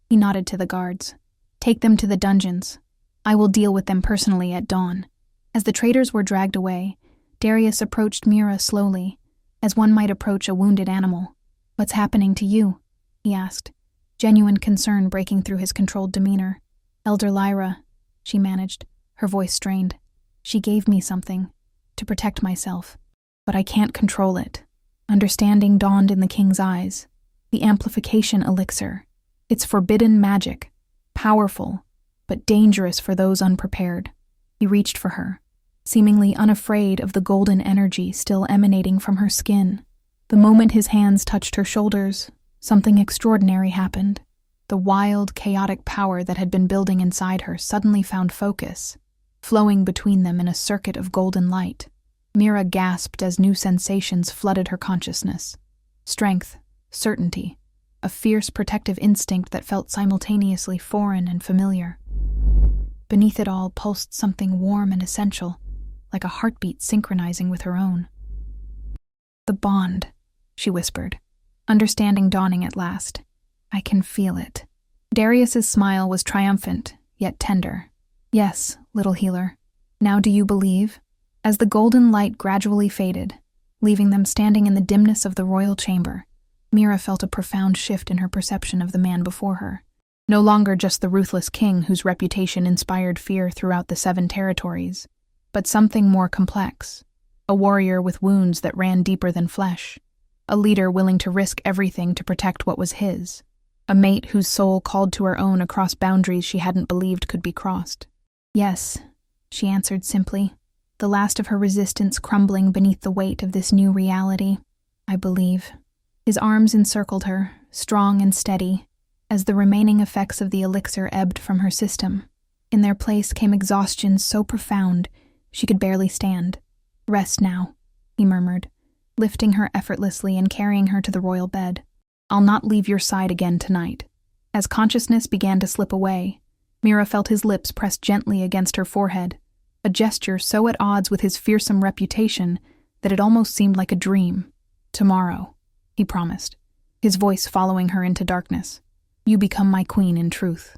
Speaker 1: He nodded to the guards. "Take them to the dungeons. I will deal with them personally at dawn." As the traitors were dragged away, Darius approached Mira slowly, as one might approach a wounded animal. "What's happening to you?" he asked, genuine concern breaking through his controlled demeanor. "Elder Lyra," she managed, her voice strained. "She gave me something, to protect myself, but I can't control it." Understanding dawned in the king's eyes. The amplification elixir. It's forbidden magic, powerful, but dangerous for those unprepared. He reached for her, seemingly unafraid of the golden energy still emanating from her skin. The moment his hands touched her shoulders, something extraordinary happened. The wild, chaotic power that had been building inside her suddenly found focus, flowing between them in a circuit of golden light. Mira gasped as new sensations flooded her consciousness. Strength, certainty, a fierce protective instinct that felt simultaneously foreign and familiar. Beneath it all pulsed something warm and essential, like a heartbeat synchronizing with her own. "The bond," she whispered, understanding dawning at last. "I can feel it." Darius's smile was triumphant, yet tender. "Yes, little healer. Now do you believe?" As the golden light gradually faded, leaving them standing in the dimness of the royal chamber, Mira felt a profound shift in her perception of the man before her. No longer just the ruthless king whose reputation inspired fear throughout the 7 territories, but something more complex. A warrior with wounds that ran deeper than flesh. A leader willing to risk everything to protect what was his. a mate whose soul called to her own across boundaries she hadn't believed could be crossed. Yes, she answered simply, the last of her resistance crumbling beneath the weight of this new reality. I believe. His arms encircled her, strong and steady, as the remaining effects of the elixir ebbed from her system. In their place came exhaustion so profound she could barely stand. Rest now, he murmured, lifting her effortlessly and carrying her to the royal bed. I'll not leave your side again tonight. As consciousness began to slip away, Mira felt his lips pressed gently against her forehead, a gesture so at odds with his fearsome reputation that it almost seemed like a dream. Tomorrow, he promised, his voice following her into darkness. You become my queen in truth.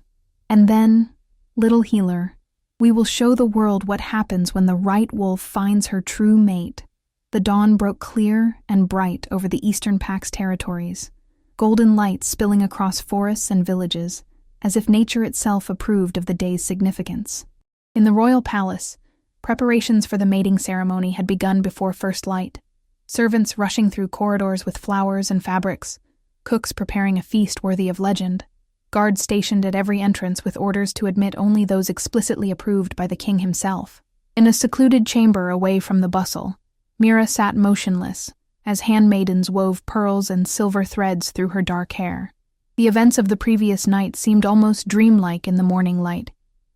Speaker 1: And then, little healer, we will show the world what happens when the right wolf finds her true mate. The dawn broke clear and bright over the Eastern Pax territories, golden light spilling across forests and villages, as if nature itself approved of the day's significance. In the royal palace, preparations for the mating ceremony had begun before first light. Servants rushing through corridors with flowers and fabrics, cooks preparing a feast worthy of legend, guards stationed at every entrance with orders to admit only those explicitly approved by the king himself. In a secluded chamber away from the bustle, Mira sat motionless, as handmaidens wove pearls and silver threads through her dark hair. The events of the previous night seemed almost dreamlike in the morning light,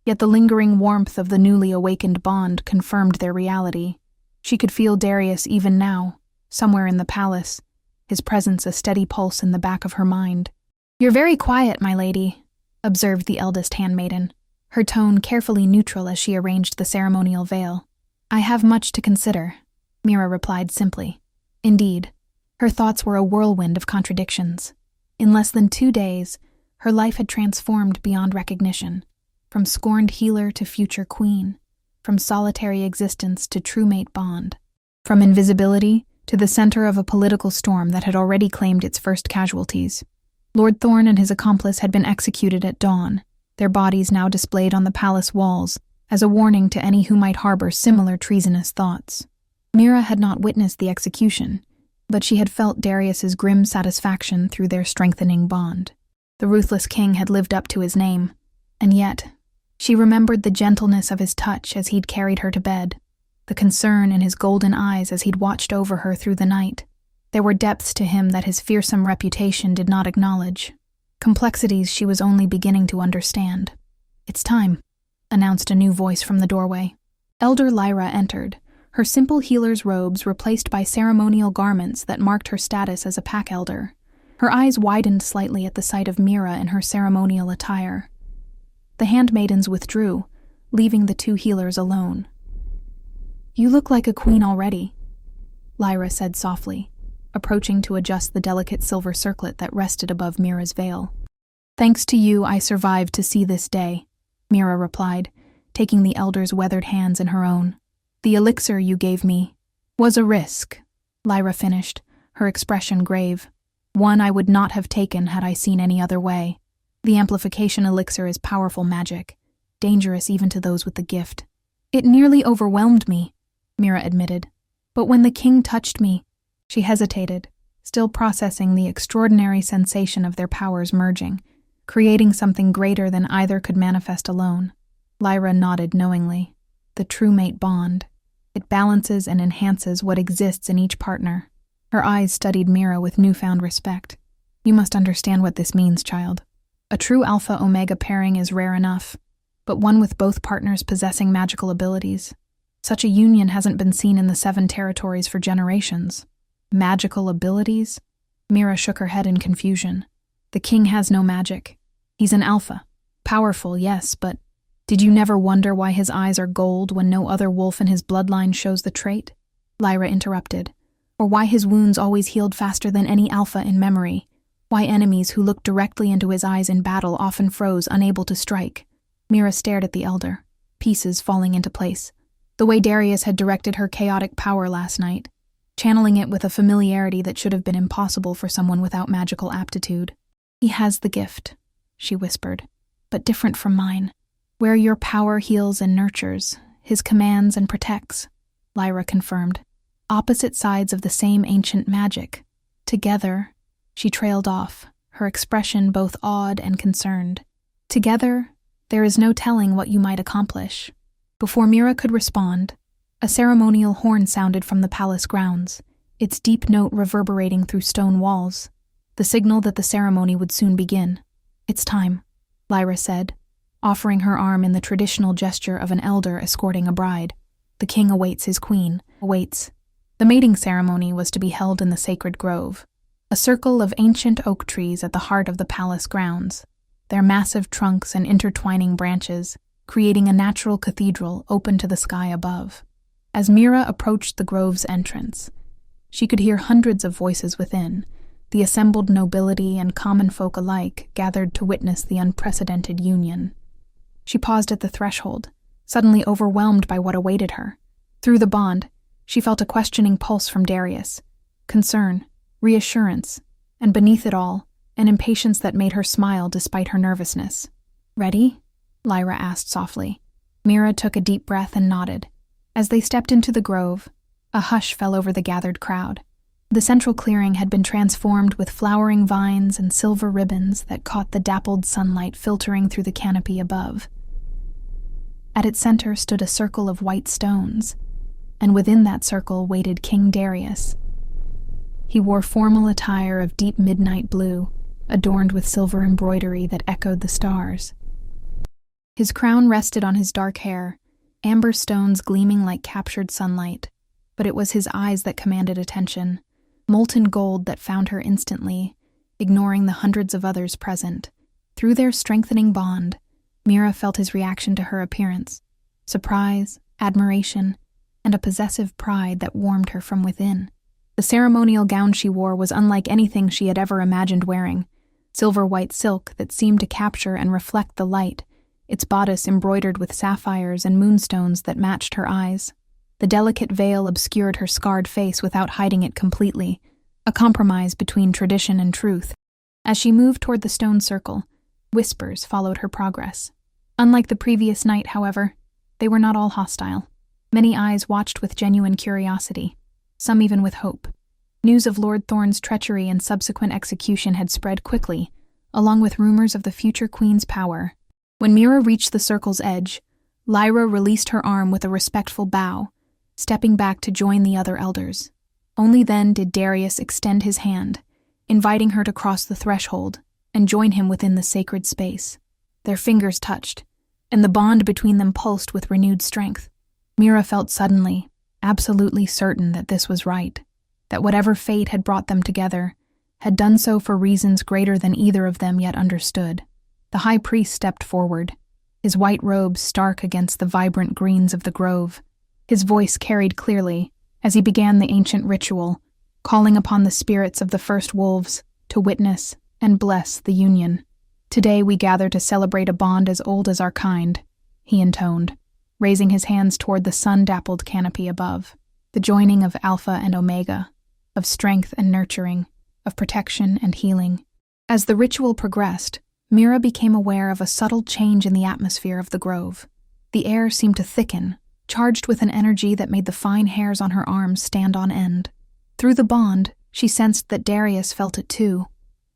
Speaker 1: yet the lingering warmth of the newly awakened bond confirmed their reality. She could feel Darius even now, somewhere in the palace, his presence a steady pulse in the back of her mind. You're very quiet, my lady, observed the eldest handmaiden, her tone carefully neutral as she arranged the ceremonial veil. I have much to consider, Mira replied simply. Indeed, her thoughts were a whirlwind of contradictions. In less than 2 days, her life had transformed beyond recognition, from scorned healer to future queen, from solitary existence to true mate bond, from invisibility to the center of a political storm that had already claimed its first casualties. Lord Thorne and his accomplice had been executed at dawn, their bodies now displayed on the palace walls as a warning to any who might harbor similar treasonous thoughts. Mira had not witnessed the execution, but she had felt Darius's grim satisfaction through their strengthening bond. The ruthless king had lived up to his name, and yet, she remembered the gentleness of his touch as he'd carried her to bed, the concern in his golden eyes as he'd watched over her through the night. There were depths to him that his fearsome reputation did not acknowledge, complexities she was only beginning to understand. It's time, announced a new voice from the doorway. Elder Lyra entered, her simple healer's robes replaced by ceremonial garments that marked her status as a pack elder. Her eyes widened slightly at the sight of Mira in her ceremonial attire. The handmaidens withdrew, leaving the 2 healers alone. You look like a queen already, Lyra said softly, approaching to adjust the delicate silver circlet that rested above Mira's veil. Thanks to you, I survived to see this day, Mira replied, taking the elder's weathered hands in her own. The elixir you gave me was a risk, Lyra finished, her expression grave. One I would not have taken had I seen any other way. The amplification elixir is powerful magic, dangerous even to those with the gift. It nearly overwhelmed me, Mira admitted. But when the king touched me, she hesitated, still processing the extraordinary sensation of their powers merging, creating something greater than either could manifest alone. Lyra nodded knowingly. The true mate bond. It balances and enhances what exists in each partner. Her eyes studied Mira with newfound respect. You must understand what this means, child. A true alpha-omega pairing is rare enough, but one with both partners possessing magical abilities. Such a union hasn't been seen in the 7 territories for generations. Magical abilities? Mira shook her head in confusion. The king has no magic. He's an alpha. Powerful, yes, but did you never wonder why his eyes are gold when no other wolf in his bloodline shows the trait? Lyra interrupted. Or why his wounds always healed faster than any alpha in memory? Why enemies who looked directly into his eyes in battle often froze, unable to strike? Mira stared at the elder, pieces falling into place. The way Darius had directed her chaotic power last night, channeling it with a familiarity that should have been impossible for someone without magical aptitude. He has the gift, she whispered, but different from mine. Where your power heals and nurtures, his commands and protects, Lyra confirmed. Opposite sides of the same ancient magic. Together, she trailed off, her her expression both awed and concerned. Together, there is no telling what you might accomplish. Before Mira could respond, a ceremonial horn sounded from the palace grounds, its deep note reverberating through stone walls, the signal that the ceremony would soon begin. "It's time," Lyra said, offering her arm in the traditional gesture of an elder escorting a bride. "The king awaits his queen, awaits." The mating ceremony was to be held in the sacred grove, a circle of ancient oak trees at the heart of the palace grounds, their massive trunks and intertwining branches creating a natural cathedral open to the sky above. As Mira approached the grove's entrance, she could hear hundreds of voices within, the assembled nobility and common folk alike gathered to witness the unprecedented union. She paused at the threshold, suddenly overwhelmed by what awaited her. Through the bond, she felt a questioning pulse from Darius, concern, reassurance, and beneath it all, an impatience that made her smile despite her nervousness. "Ready?" Lyra asked softly. Mira took a deep breath and nodded. As they stepped into the grove, a hush fell over the gathered crowd. The central clearing had been transformed with flowering vines and silver ribbons that caught the dappled sunlight filtering through the canopy above. At its center stood a circle of white stones, and within that circle waited King Darius. He wore formal attire of deep midnight blue, adorned with silver embroidery that echoed the stars. His crown rested on his dark hair, amber stones gleaming like captured sunlight, but it was his eyes that commanded attention, molten gold that found her instantly, ignoring the hundreds of others present. Through their strengthening bond, Mira felt his reaction to her appearance, surprise, admiration, and a possessive pride that warmed her from within. The ceremonial gown she wore was unlike anything she had ever imagined wearing, silver white silk that seemed to capture and reflect the light, its bodice embroidered with sapphires and moonstones that matched her eyes. The delicate veil obscured her scarred face without hiding it completely, a compromise between tradition and truth. As she moved toward the stone circle, whispers followed her progress. Unlike the previous night, however, they were not all hostile. Many eyes watched with genuine curiosity, some even with hope. News of Lord Thorne's treachery and subsequent execution had spread quickly, along with rumors of the future queen's power. When Mira reached the circle's edge, Lyra released her arm with a respectful bow, stepping back to join the other elders. Only then did Darius extend his hand, inviting her to cross the threshold and join him within the sacred space. Their fingers touched, and the bond between them pulsed with renewed strength. Mira felt suddenly, absolutely certain that this was right, that whatever fate had brought them together had done so for reasons greater than either of them yet understood. The high priest stepped forward, his white robes stark against the vibrant greens of the grove. His voice carried clearly as he began the ancient ritual, calling upon the spirits of the first wolves to witness and bless the union. "Today we gather to celebrate a bond as old as our kind," he intoned, raising his hands toward the sun-dappled canopy above. "The joining of Alpha and Omega, of strength and nurturing, of protection and healing." As the ritual progressed, Mira became aware of a subtle change in the atmosphere of the grove. The air seemed to thicken, charged with an energy that made the fine hairs on her arms stand on end. Through the bond, she sensed that Darius felt it too,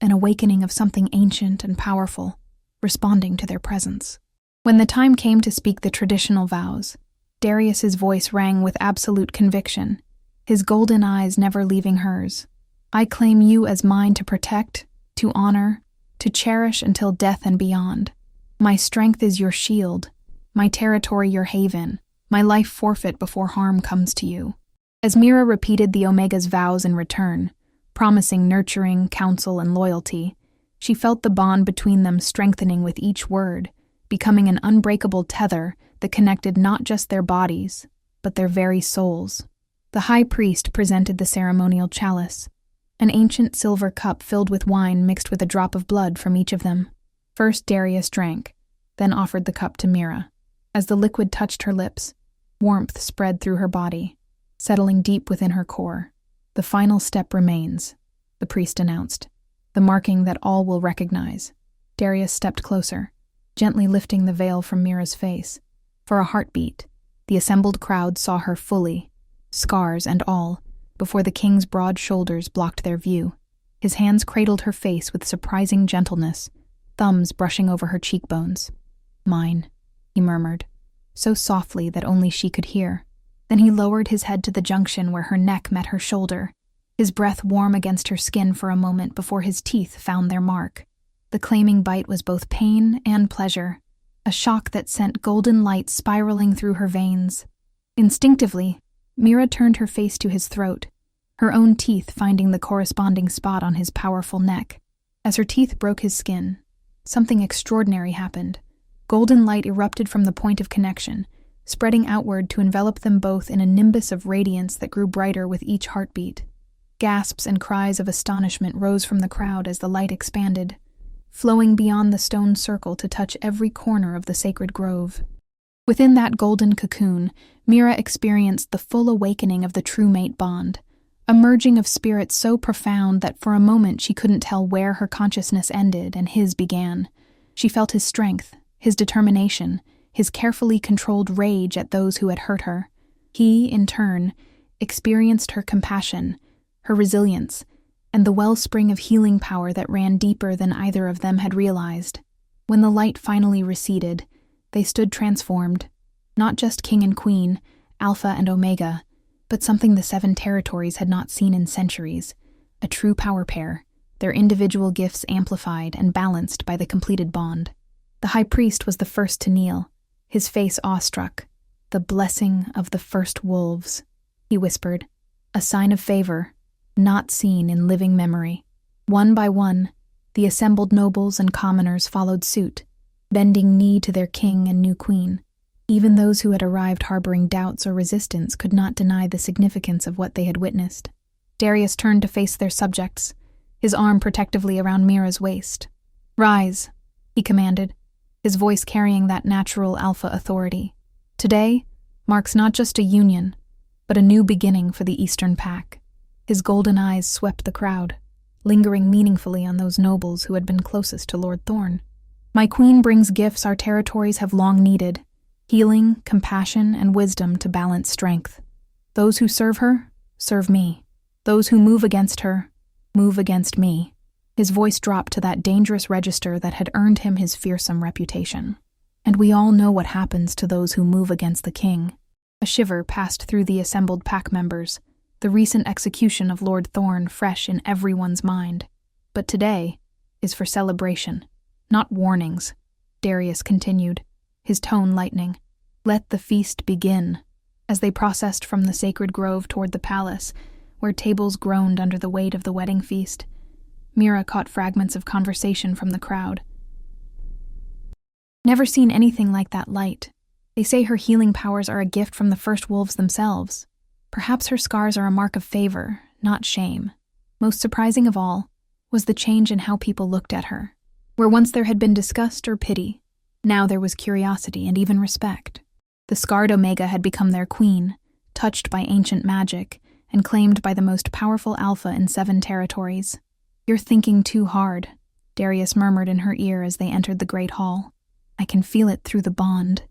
Speaker 1: an awakening of something ancient and powerful, responding to their presence. When the time came to speak the traditional vows, Darius's voice rang with absolute conviction, his golden eyes never leaving hers. "I claim you as mine to protect, to honor, to cherish until death and beyond. My strength is your shield, my territory your haven, my life forfeit before harm comes to you." As Mira repeated the Omega's vows in return, promising nurturing, counsel, and loyalty, she felt the bond between them strengthening with each word, becoming an unbreakable tether that connected not just their bodies, but their very souls. The high priest presented the ceremonial chalice, an ancient silver cup filled with wine mixed with a drop of blood from each of them. First Darius drank, then offered the cup to Mira. As the liquid touched her lips, warmth spread through her body, settling deep within her core. "The final step remains," the priest announced, "the marking that all will recognize." Darius stepped closer, gently lifting the veil from Mira's face. For a heartbeat, the assembled crowd saw her fully, scars and all, before the king's broad shoulders blocked their view. His hands cradled her face with surprising gentleness, thumbs brushing over her cheekbones. "Mine," he murmured, so softly that only she could hear. Then he lowered his head to the junction where her neck met her shoulder, his breath warm against her skin for a moment before his teeth found their mark. The claiming bite was both pain and pleasure, a shock that sent golden light spiraling through her veins. Instinctively, Mira turned her face to his throat, her own teeth finding the corresponding spot on his powerful neck. As her teeth broke his skin, something extraordinary happened. Golden light erupted from the point of connection, spreading outward to envelop them both in a nimbus of radiance that grew brighter with each heartbeat. Gasps and cries of astonishment rose from the crowd as the light expanded, flowing beyond the stone circle to touch every corner of the sacred grove. Within that golden cocoon, Mira experienced the full awakening of the true mate bond, a merging of spirits so profound that for a moment she couldn't tell where her consciousness ended and his began. She felt his strength, his determination, his carefully controlled rage at those who had hurt her. He, in turn, experienced her compassion, her resilience, and the wellspring of healing power that ran deeper than either of them had realized. When the light finally receded, they stood transformed, not just king and queen, alpha and omega, but something the 7 territories had not seen in centuries, a true power pair, their individual gifts amplified and balanced by the completed bond. The high priest was the first to kneel, his face awestruck. "The blessing of the first wolves," he whispered, "a sign of favor, not seen in living memory." One by one, the assembled nobles and commoners followed suit, bending knee to their king and new queen. Even those who had arrived harboring doubts or resistance could not deny the significance of what they had witnessed. Darius turned to face their subjects, his arm protectively around Mira's waist. "Rise," he commanded, his voice carrying that natural alpha authority. "Today marks not just a union, but a new beginning for the Eastern Pack." His golden eyes swept the crowd, lingering meaningfully on those nobles who had been closest to Lord Thorn. "My queen brings gifts our territories have long needed, healing, compassion, and wisdom to balance strength. Those who serve her, serve me. Those who move against her, move against me." His voice dropped to that dangerous register that had earned him his fearsome reputation. "And we all know what happens to those who move against the king." A shiver passed through the assembled pack members, the recent execution of Lord Thorn fresh in everyone's mind. "But today is for celebration, not warnings," Darius continued, his tone lightening. "Let the feast begin." As they processed from the sacred grove toward the palace, where tables groaned under the weight of the wedding feast, Mira caught fragments of conversation from the crowd. "Never seen anything like that light. They say her healing powers are a gift from the first wolves themselves. Perhaps her scars are a mark of favor, not shame." Most surprising of all was the change in how people looked at her. Where once there had been disgust or pity, now there was curiosity and even respect. The scarred Omega had become their queen, touched by ancient magic, and claimed by the most powerful alpha in 7 territories. "You're thinking too hard," Darius murmured in her ear as they entered the great hall. "I can feel it through the bond."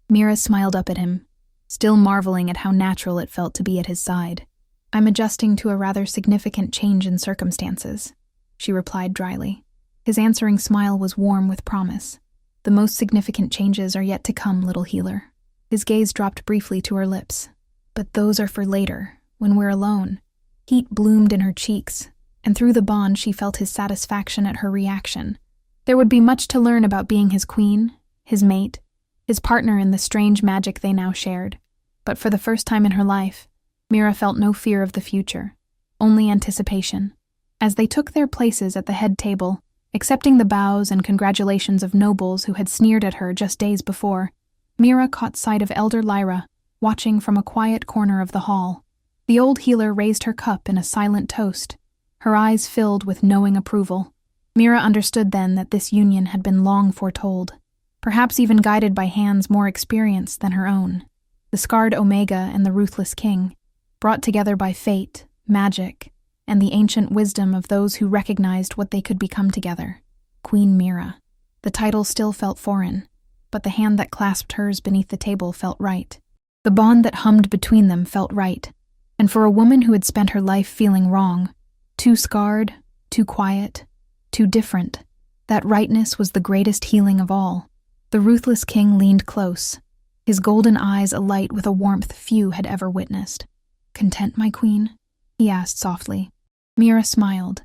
Speaker 1: Mira smiled up at him, still marveling at how natural it felt to be at his side. "I'm adjusting to a rather significant change in circumstances," she replied dryly. His answering smile was warm with promise. "The most significant changes are yet to come, little healer." His gaze dropped briefly to her lips. "But those are for later, when we're alone." Heat bloomed in her cheeks, and through the bond she felt his satisfaction at her reaction. There would be much to learn about being his queen, his mate, his partner in the strange magic they now shared. But for the first time in her life, Mira felt no fear of the future, only anticipation. As they took their places at the head table, accepting the bows and congratulations of nobles who had sneered at her just days before, Mira caught sight of Elder Lyra, watching from a quiet corner of the hall. The old healer raised her cup in a silent toast, her eyes filled with knowing approval. Mira understood then that this union had been long foretold, perhaps even guided by hands more experienced than her own. The scarred Omega and the Ruthless King, brought together by fate, magic, and the ancient wisdom of those who recognized what they could become together. Queen Mira. The title still felt foreign, but the hand that clasped hers beneath the table felt right. The bond that hummed between them felt right, and for a woman who had spent her life feeling wrong, too scarred, too quiet, too different. That rightness was the greatest healing of all. The ruthless king leaned close, his golden eyes alight with a warmth few had ever witnessed. "Content, my queen?" he asked softly. Mira smiled,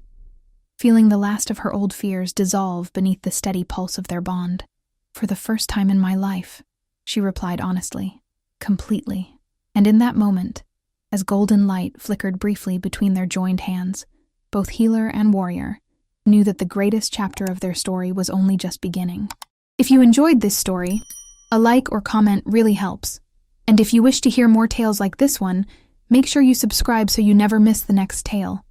Speaker 1: feeling the last of her old fears dissolve beneath the steady pulse of their bond. "For the first time in my life," she replied honestly. "Completely." And in that moment, as golden light flickered briefly between their joined hands, both healer and warrior knew that the greatest chapter of their story was only just beginning. If you enjoyed this story, a like or comment really helps. And if you wish to hear more tales like this one, make sure you subscribe so you never miss the next tale.